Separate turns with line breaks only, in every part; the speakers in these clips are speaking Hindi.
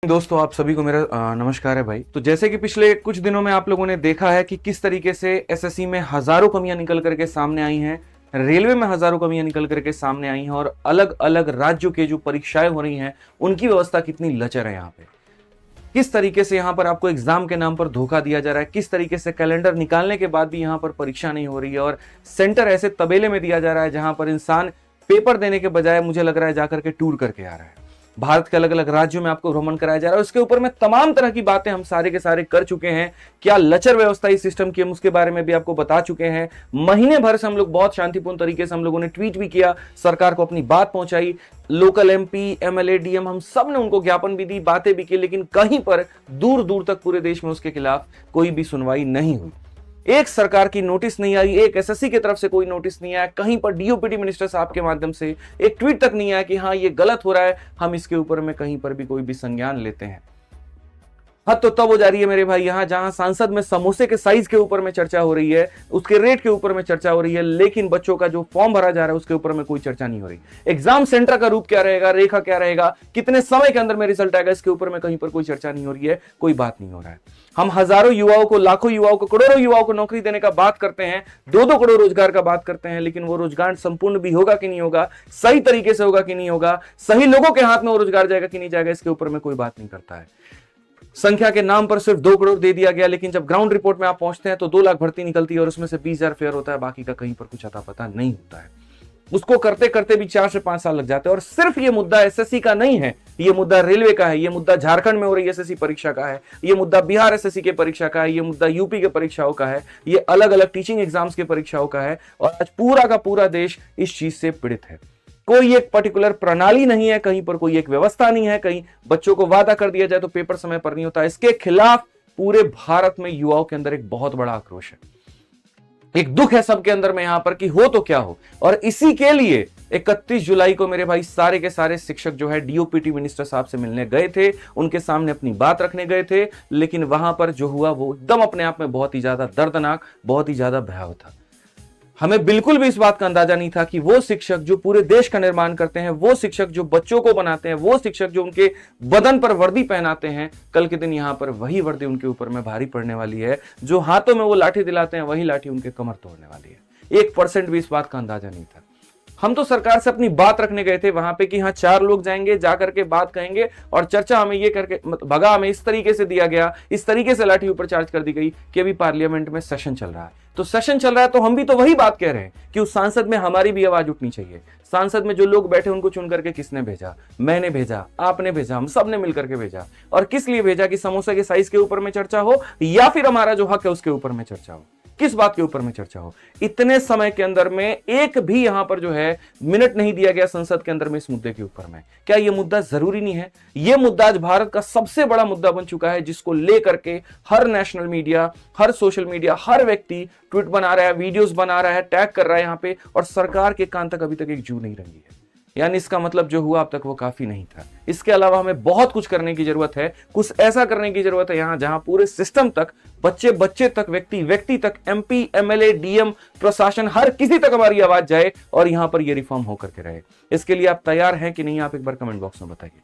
दोस्तों, आप सभी को मेरा नमस्कार है भाई। तो जैसे कि पिछले कुछ दिनों में आप लोगों ने देखा है कि किस तरीके से एसएससी में हजारों कमियां निकल करके सामने आई हैं, रेलवे में हजारों कमियां निकल करके सामने आई हैं और अलग अलग राज्यों के जो परीक्षाएं हो रही हैं उनकी व्यवस्था कितनी लचर है। यहाँ पे किस तरीके से यहाँ पर आपको एग्जाम के नाम पर धोखा दिया जा रहा है, किस तरीके से कैलेंडर निकालने के बाद भी यहाँ पर परीक्षा नहीं हो रही है और सेंटर ऐसे तबेले में दिया जा रहा है जहां पर इंसान पेपर देने के बजाय मुझे लग रहा है जाकर के टूर करके आ रहा है। भारत के अलग अलग राज्यों में आपको भ्रमण कराया जा रहा है। उसके ऊपर में तमाम तरह की बातें हम सारे के सारे कर चुके हैं। क्या लचर व्यवस्था इस सिस्टम की, हम उसके बारे में भी आपको बता चुके हैं। महीने भर से हम लोग बहुत शांतिपूर्ण तरीके से हम लोगों ने ट्वीट भी किया, सरकार को अपनी बात पहुंचाई, लोकल एमपी एमएलए डीएम हम सब ने उनको ज्ञापन भी दी, बातें भी की, लेकिन कहीं पर दूर दूर तक पूरे देश में उसके खिलाफ कोई भी सुनवाई नहीं हुई। एक सरकार की नोटिस नहीं आई, एक एसएससी की तरफ से कोई नोटिस नहीं आया, कहीं पर डीओपीटी मिनिस्टर साहब के माध्यम से एक ट्वीट तक नहीं आया कि हाँ ये गलत हो रहा है, हम इसके ऊपर में कहीं पर भी कोई भी संज्ञान लेते हैं। हद तो तब हो जा रही है मेरे भाई, यहां जहां सांसद में समोसे के साइज के ऊपर में चर्चा हो रही है, उसके रेट के ऊपर में चर्चा हो रही है, लेकिन बच्चों का जो फॉर्म भरा जा रहा है उसके ऊपर में कोई चर्चा नहीं हो रही। एग्जाम सेंटर का रूप क्या रहेगा, रेखा क्या रहेगा, कितने समय के अंदर में रिजल्ट आएगा, इसके ऊपर में कहीं पर कोई चर्चा नहीं हो रही है, कोई बात नहीं हो रहा है। हम हजारों युवाओं को, लाखों युवाओं को, करोड़ों युवाओं को नौकरी देने का बात करते हैं, 2-2 करोड़ रोजगार का बात करते हैं, लेकिन वो रोजगार संपूर्ण भी होगा कि नहीं होगा, सही तरीके से होगा कि नहीं होगा, सही लोगों के हाथ में वो रोजगार जाएगा कि नहीं जाएगा, इसके ऊपर में कोई बात नहीं करता है। संख्या के नाम पर सिर्फ 2 करोड़ दे दिया गया, लेकिन जब ग्राउंड रिपोर्ट में आप पहुंचते हैं तो 2 लाख भर्ती निकलती है और उसमें से 20,000 फेयर होता है, बाकी का कहीं पर कुछ अता पता नहीं होता है। उसको करते करते भी 4 से 5 साल लग जाते हैं। और सिर्फ ये मुद्दा एसएससी का नहीं है, ये मुद्दा रेलवे का है, ये मुद्दा झारखंड में हो रही एसएससी परीक्षा का है, ये मुद्दा बिहार एसएससी के परीक्षा का है, ये मुद्दा यूपी के परीक्षाओं का है, ये अलग अलग टीचिंग एग्जाम्स के परीक्षाओं का है। और आज पूरा का पूरा देश इस चीज से पीड़ित है। कोई एक पर्टिकुलर प्रणाली नहीं है, कहीं पर कोई एक व्यवस्था नहीं है, कहीं बच्चों को वादा कर दिया जाए तो पेपर समय पर नहीं होता। इसके खिलाफ पूरे भारत में युवाओं के अंदर एक बहुत बड़ा आक्रोश है, एक दुख है सबके अंदर में यहां पर कि हो तो क्या हो। और इसी के लिए 31 जुलाई को मेरे भाई सारे के सारे शिक्षक जो है डीओपीटी मिनिस्टर साहब से मिलने गए थे, उनके सामने अपनी बात रखने गए थे, लेकिन वहां पर जो हुआ वो एकदम अपने आप में बहुत ही ज्यादा दर्दनाक, बहुत ही ज्यादा भयावह था। हमें बिल्कुल भी इस बात का अंदाजा नहीं था कि वो शिक्षक जो पूरे देश का निर्माण करते हैं, वो शिक्षक जो बच्चों को बनाते हैं, वो शिक्षक जो उनके बदन पर वर्दी पहनाते हैं, कल के दिन यहां पर वही वर्दी उनके ऊपर में भारी पड़ने वाली है। जो हाथों में वो लाठी दिलाते हैं, वही लाठी उनके कमर तोड़ने वाली है। 1% भी इस बात का अंदाजा नहीं था। हम तो सरकार से अपनी बात रखने गए थे वहां पे कि हाँ 4 लोग जाएंगे, जाकर के बात कहेंगे और चर्चा हमें ये करके भगा, हमें इस तरीके से दिया गया, इस तरीके से लाठी ऊपर चार्ज कर दी गई कि अभी पार्लियामेंट में सेशन चल रहा है। तो सेशन चल रहा है तो हम भी तो वही बात कह रहे हैं कि उस सांसद में हमारी भी आवाज उठनी चाहिए। सांसद में जो लोग बैठे उनको चुन करके किसने भेजा? मैंने भेजा, आपने भेजा, हम सब ने मिलकर के भेजा। और किस लिए भेजा? कि समोसा के साइज के ऊपर में चर्चा हो या फिर हमारा जो हक है उसके ऊपर में चर्चा हो। किस बात के ऊपर में चर्चा हो? इतने समय के अंदर में एक भी यहां पर जो है मिनट नहीं दिया गया संसद के अंदर में इस मुद्दे के ऊपर में। क्या यह मुद्दा जरूरी नहीं है? यह मुद्दा आज भारत का सबसे बड़ा मुद्दा बन चुका है, जिसको लेकर के हर नेशनल मीडिया, हर सोशल मीडिया, हर व्यक्ति ट्वीट बना रहा है, वीडियोस बना रहा है, टैग कर रहा है यहां पे, और सरकार के कान तक अभी तक एक जू नहीं रंगी है। यानी इसका मतलब जो हुआ अब तक वो काफी नहीं था। इसके अलावा हमें बहुत कुछ करने की जरूरत है, कुछ ऐसा करने की जरूरत है यहां जहां पूरे सिस्टम तक, बच्चे बच्चे तक, व्यक्ति व्यक्ति तक, एमपी एमएलए डीएम प्रशासन, हर किसी तक हमारी आवाज जाए और यहां पर ये रिफॉर्म होकर के रहे। इसके लिए आप तैयार हैं कि नहीं? आप एक बार कमेंट बॉक्स में बताइए।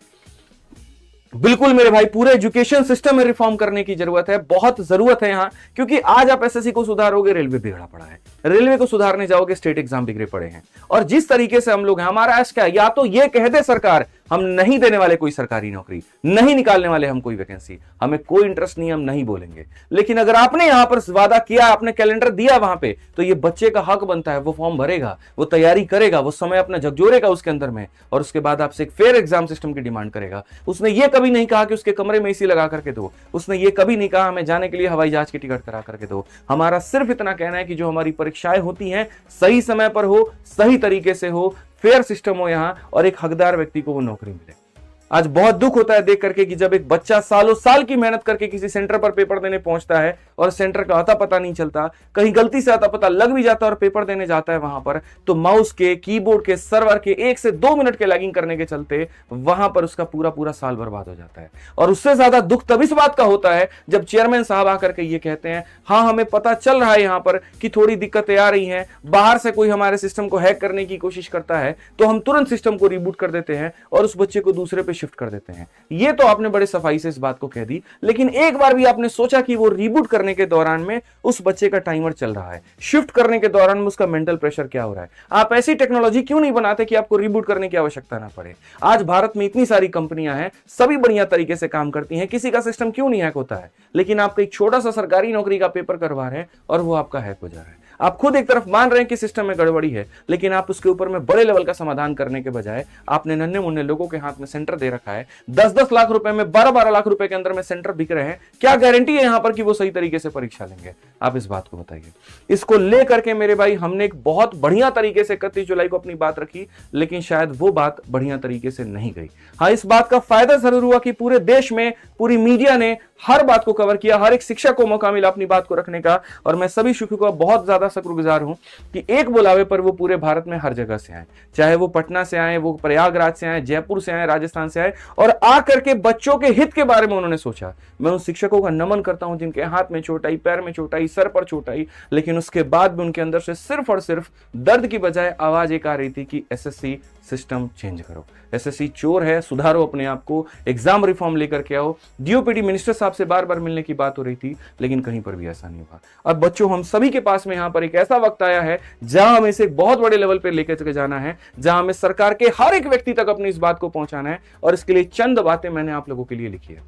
बिल्कुल मेरे भाई, पूरे एजुकेशन सिस्टम में रिफॉर्म करने की जरूरत है, बहुत जरूरत है यहां। क्योंकि आज आप एसएससी को सुधारोगे, रेलवे बिगड़ा पड़ा है, रेलवे को सुधारने जाओगे, स्टेट एग्जाम बिगड़े पड़े हैं। और जिस तरीके से हम लोग हैं, हमारा आज क्या, या तो ये कह दे सरकार हम नहीं देने वाले कोई सरकारी नौकरी, नहीं निकालने वाले हम कोई वैकेंसी, हमें कोई इंटरेस्ट नहीं, हम नहीं बोलेंगे। लेकिन अगर आपने यहां पर वादा किया, आपने कैलेंडर दिया वहां पे, तो ये बच्चे का हक बनता है, वो फॉर्म भरेगा, वो तैयारी करेगा, वो समय अपना झकझोरेगा उसके अंदर में, और उसके बाद आपसे एक फेयर एग्जाम सिस्टम की डिमांड करेगा। उसने ये कभी नहीं कहा कि उसके कमरे में एसी लगा करके दो, उसने ये कभी नहीं कहा हमें जाने के लिए हवाई जहाज की टिकट करा करके दो। हमारा सिर्फ इतना कहना है कि जो हमारी परीक्षाएं होती हैं सही समय पर हो, सही तरीके से हो, फेयर सिस्टम हो यहां, और एक हकदार व्यक्ति को वो नौकरी मिले। आज बहुत दुख होता है देख करके कि जब एक बच्चा सालों साल की मेहनत करके किसी सेंटर पर पेपर देने पहुंचता है और सेंटर का अता पता नहीं चलता, कहीं गलती से अता पता लग भी जाता है और पेपर देने जाता है वहां पर, तो माउस के, कीबोर्ड के, सर्वर के 1 से 2 मिनट के लैगिंग करने के चलते वहां पर उसका पूरा पूरा साल बर्बाद हो जाता है। और उससे ज्यादा दुख तब इस बात का होता है जब चेयरमैन साहब आकर के ये कहते हैं, हाँ हमें पता चल रहा है यहां पर कि थोड़ी दिक्कतें आ रही हैं, बाहर से कोई हमारे सिस्टम को हैक करने की कोशिश करता है, तो हम तुरंत सिस्टम को रिबूट कर देते हैं और उस बच्चे को दूसरे पे शिफ्ट कर देते हैं। ये तो आपने बड़े सफाई से इस बात को कह दी, लेकिन एक बार भी आपने सोचा कि वो रीबूट करने के दौरान में उस बच्चे का टाइमर चल रहा है, शिफ्ट करने के दौरान में उसका मेंटल प्रेशर क्या हो रहा है? आप ऐसी टेक्नोलॉजी क्यों नहीं बनाते कि आपको रीबूट करने की आवश्यकता ना पड़े? आज भारत में इतनी सारी कंपनियां हैं, सभी बढ़िया तरीके से काम करती हैं, किसी का सिस्टम क्यों नहीं हैक होता है? लेकिन आप एक छोटा सा सरकारी नौकरी का पेपर करवा रहे हैं और वो आपका हैक हो जा रहा है। आप खुद एक तरफ मान रहे हैं कि सिस्टम में गड़बड़ी है, लेकिन आप उसके ऊपर में बड़े लेवल का समाधान करने के बजाय आपने नन्हे मुन्ने लोगों के हाथ में सेंटर दे रखा है। 10-10 लाख रुपए में, 12-12 लाख रुपए के अंदर में सेंटर बिक रहे हैं। क्या गारंटी है यहां पर कि वो सही तरीके से परीक्षा लेंगे? आप इस बात को बताइए। इसको लेकर के मेरे भाई हमने एक बहुत बढ़िया तरीके से 31 जुलाई को अपनी बात रखी, लेकिन शायद वो बात बढ़िया तरीके से नहीं गई। हाँ, इस बात का फायदा जरूर हुआ कि पूरे देश में पूरी मीडिया ने हर बात को कवर किया, हर एक शिक्षक को मौका मिला अपनी बात को रखने का, और मैं सभी शिक्षकों का बहुत ज्यादा शुक्रगुजार हूं कि एक बुलावे पर वो पूरे भारत में हर जगह से आए, चाहे वो पटना से आए, वो प्रयागराज से आए, जयपुर से आए, राजस्थान से आए, और आकर के बच्चों के हित के बारे में उन्होंने सोचा। मैं उन शिक्षकों का नमन करता हूं जिनके हाथ में चोट आई, पैर में चोट आई, सर पर चोट आई, लेकिन उसके बाद भी उनके अंदर से सिर्फ और सिर्फ दर्द की बजाय आवाज एक आ रही थी कि एसएससी सिस्टम चेंज करो, एसएससी चोर है, सुधारो अपने आप को, एग्जाम रिफॉर्म लेकर के आओ। डीओपीटी मिनिस्टर साहब से बार बार मिलने की बात हो रही थी, लेकिन कहीं पर भी ऐसा नहीं हुआ। अब बच्चों, हम सभी के पास में यहां पर एक ऐसा वक्त आया है जहां हमें इसे एक बहुत बड़े लेवल पर लेकर जाना है, जहां हमें सरकार के हर एक व्यक्ति तक अपनी इस बात को पहुंचाना है, और इसके लिए चंद बातें मैंने आप लोगों के लिए लिखी है।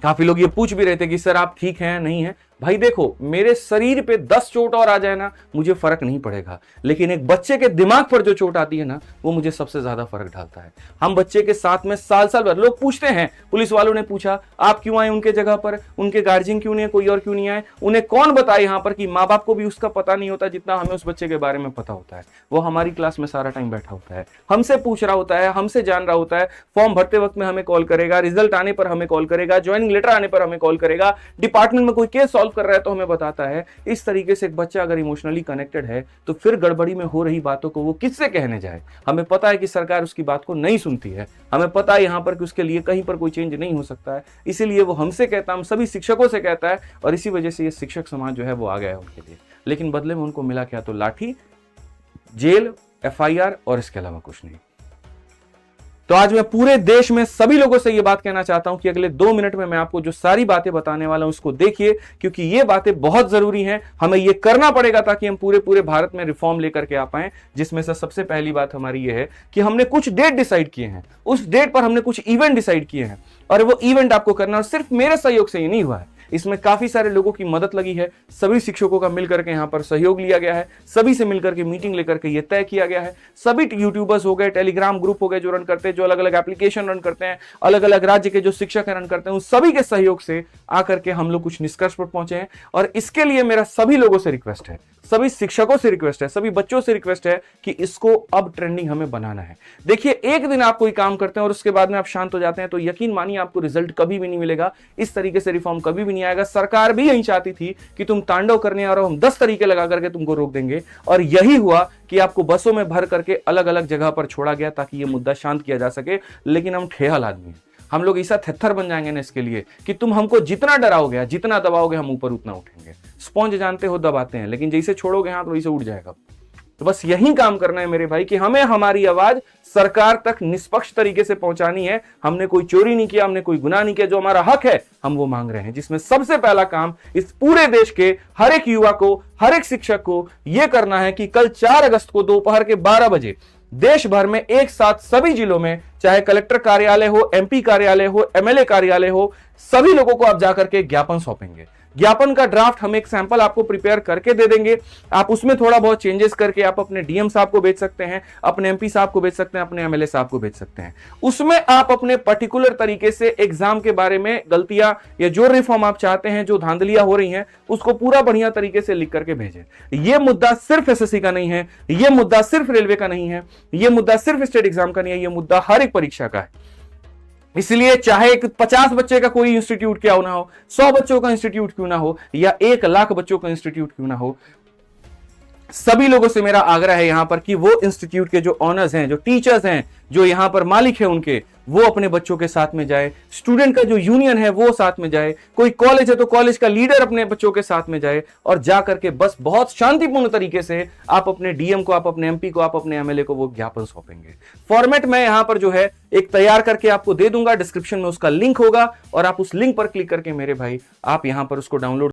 काफी लोग ये पूछ भी रहे थे कि सर आप ठीक हैं, नहीं है? भाई देखो, मेरे शरीर पे 10 चोट और आ जाए ना, मुझे फर्क नहीं पड़ेगा, लेकिन एक बच्चे के दिमाग पर जो चोट आती है ना, वो मुझे सबसे ज्यादा फर्क डालता है। हम बच्चे के साथ में साल साल भर, लोग पूछते हैं, पुलिस वालों ने पूछा आप क्यों आए उनके जगह पर, उनके गार्जियन क्यों नहीं है, कोई और क्यों नहीं आए? उन्हें कौन बताए यहाँ पर कि माँ बाप को भी उसका पता नहीं होता जितना हमें उस बच्चे के बारे में पता होता है। वो हमारी क्लास में सारा टाइम बैठा होता है, हमसे पूछ रहा होता है, हमसे जान रहा होता है, फॉर्म भरते वक्त में हमें कॉल करेगा, रिजल्ट आने पर हमें कॉल करेगा, ज्वाइनिंग लेटर आने पर हमें कॉल करेगा, डिपार्टमेंट में कोई केस सॉल्व कर रहा है तो हमें बताता है। इस तरीके से एक बच्चा अगर इमोशनली कनेक्टेड है तो फिर गड़बड़ी में हो रही बातों को वो किससे कहने जाए? हमें पता है कि सरकार उसकी बात को नहीं सुनती है, हमें पता है यहां पर कि उसके लिए कहीं पर कोई चेंज नहीं हो सकता है, इसीलिए वो हमसे कहता है, हम सभी शिक्षकों से कहता है, और इसी वजह से ये शिक्षक समाज जो है वो आ गया है उनके लिए। लेकिन बदले में उनको मिला क्या? तो लाठी, जेल, एफआईआर, और इसके अलावा कुछ नहीं। तो आज मैं पूरे देश में सभी लोगों से यह बात कहना चाहता हूं कि अगले 2 मिनट में मैं आपको जो सारी बातें बताने वाला हूं उसको देखिए, क्योंकि ये बातें बहुत जरूरी हैं, हमें ये करना पड़ेगा ताकि हम पूरे भारत में रिफॉर्म लेकर के आ पाएं। जिसमें से सबसे पहली बात हमारी ये है कि हमने कुछ डेट डिसाइड किए हैं, उस डेट पर हमने कुछ इवेंट डिसाइड किए हैं, और वो इवेंट आपको करना, और सिर्फ मेरे सहयोग से ही नहीं हुआ है, इसमें काफी सारे लोगों की मदद लगी है, सभी शिक्षकों का मिलकर के यहाँ पर सहयोग लिया गया है, सभी से मिलकर के मीटिंग लेकर के ये तय किया गया है। सभी यूट्यूबर्स हो गए, टेलीग्राम ग्रुप हो गए जो रन करते हैं, जो अलग अलग एप्लीकेशन रन करते हैं, अलग अलग राज्य के जो शिक्षक रन करते हैं, उन सभी के सहयोग से आकर के हम लोग कुछ निष्कर्ष पर पहुंचे हैं। और इसके लिए मेरा सभी लोगों से रिक्वेस्ट है, सभी शिक्षकों से रिक्वेस्ट है, सभी बच्चों से रिक्वेस्ट है कि इसको अब ट्रेंडिंग हमें बनाना है। देखिए, एक दिन आप कोई काम करते हैं और उसके बाद में आप शांत हो जाते हैं तो यकीन मानिए आपको रिजल्ट कभी भी नहीं मिलेगा, इस तरीके से रिफॉर्म कभी भी नहीं आएगा। सरकार भी यही चाहती थी कि तुम तांडव करने आ रहे हो, हम 10 तरीके लगा करके तुमको रोक देंगे, और यही हुआ कि आपको बसों में भर करके अलग अलग जगह पर छोड़ा गया ताकि ये मुद्दा शांत किया जा सके। लेकिन हम ठेहल आदमी हैं, हम लोग ऐसा थेथर बन जाएंगे ना इसके लिए कि तुम हमको जितना डराओगे, जितना दबाओगे, हम ऊपर उतना उठेंगे। स्पॉन्ज जानते हो दबाते हैं, लेकिन जैसे छोड़ोगे हाथ वैसे उठ जाएगा। तो बस यही काम करना है मेरे भाई कि हमें हमारी आवाज सरकार तक निष्पक्ष तरीके से पहुंचानी है। हमने कोई चोरी नहीं किया, हमने कोई गुनाह नहीं किया, जो हमारा हक है हम वो मांग रहे हैं। जिसमें सबसे पहला काम इस पूरे देश के हर एक युवा को, हर एक शिक्षक को यह करना है कि कल 4 अगस्त को दोपहर के 12 बजे देश भर में एक साथ सभी जिलों में, चाहे कलेक्टर कार्यालय हो, एमपी कार्यालय हो, एमएलए कार्यालय हो, सभी लोगों को आप जाकर के ज्ञापन सौंपेंगे। ज्ञापन का ड्राफ्ट हम एक सैंपल आपको प्रिपेयर करके दे देंगे, आप उसमें थोड़ा बहुत चेंजेस करके आप अपने डीएम साहब को भेज सकते हैं, अपने एमपी साहब को भेज सकते हैं, अपने एमएलए साहब को भेज सकते हैं। उसमें आप अपने पर्टिकुलर तरीके से एग्जाम के बारे में गलतियां या जो रिफॉर्म आप चाहते हैं, जो धांधलियां हो रही हैं, उसको पूरा बढ़िया तरीके से लिख करके भेजें। यह मुद्दा सिर्फ एसएससी का नहीं है, यह मुद्दा सिर्फ रेलवे का नहीं है, यह मुद्दा सिर्फ स्टेट एग्जाम का नहीं है, यह मुद्दा हर एक परीक्षा का है। इसलिए चाहे 50 बच्चे का कोई इंस्टीट्यूट क्यों ना हो, 100 बच्चों का इंस्टीट्यूट क्यों ना हो, या 1 लाख बच्चों का इंस्टीट्यूट क्यों ना हो, सभी लोगों से मेरा आग्रह है यहां पर कि वो इंस्टीट्यूट के जो ऑनर्स हैं, जो टीचर्स हैं, जो यहां पर मालिक है उनके, वो अपने बच्चों के साथ में जाए। स्टूडेंट का जो यूनियन है वो साथ में जाए। कोई कॉलेज है तो कॉलेज का लीडर अपने बच्चों के साथ में जाए और जा करके बस बहुत शांतिपूर्ण तरीके से आप अपने डीएम को, आप अपने एमपी को, आप अपने एमएलए को वो ज्ञापन सौंपेंगे। फॉर्मेट मैं यहां पर जो है एक तैयार करके आपको दे दूंगा, डिस्क्रिप्शन में उसका लिंक होगा और आप उस लिंक पर क्लिक करके मेरे भाई आप यहां पर उसको डाउनलोड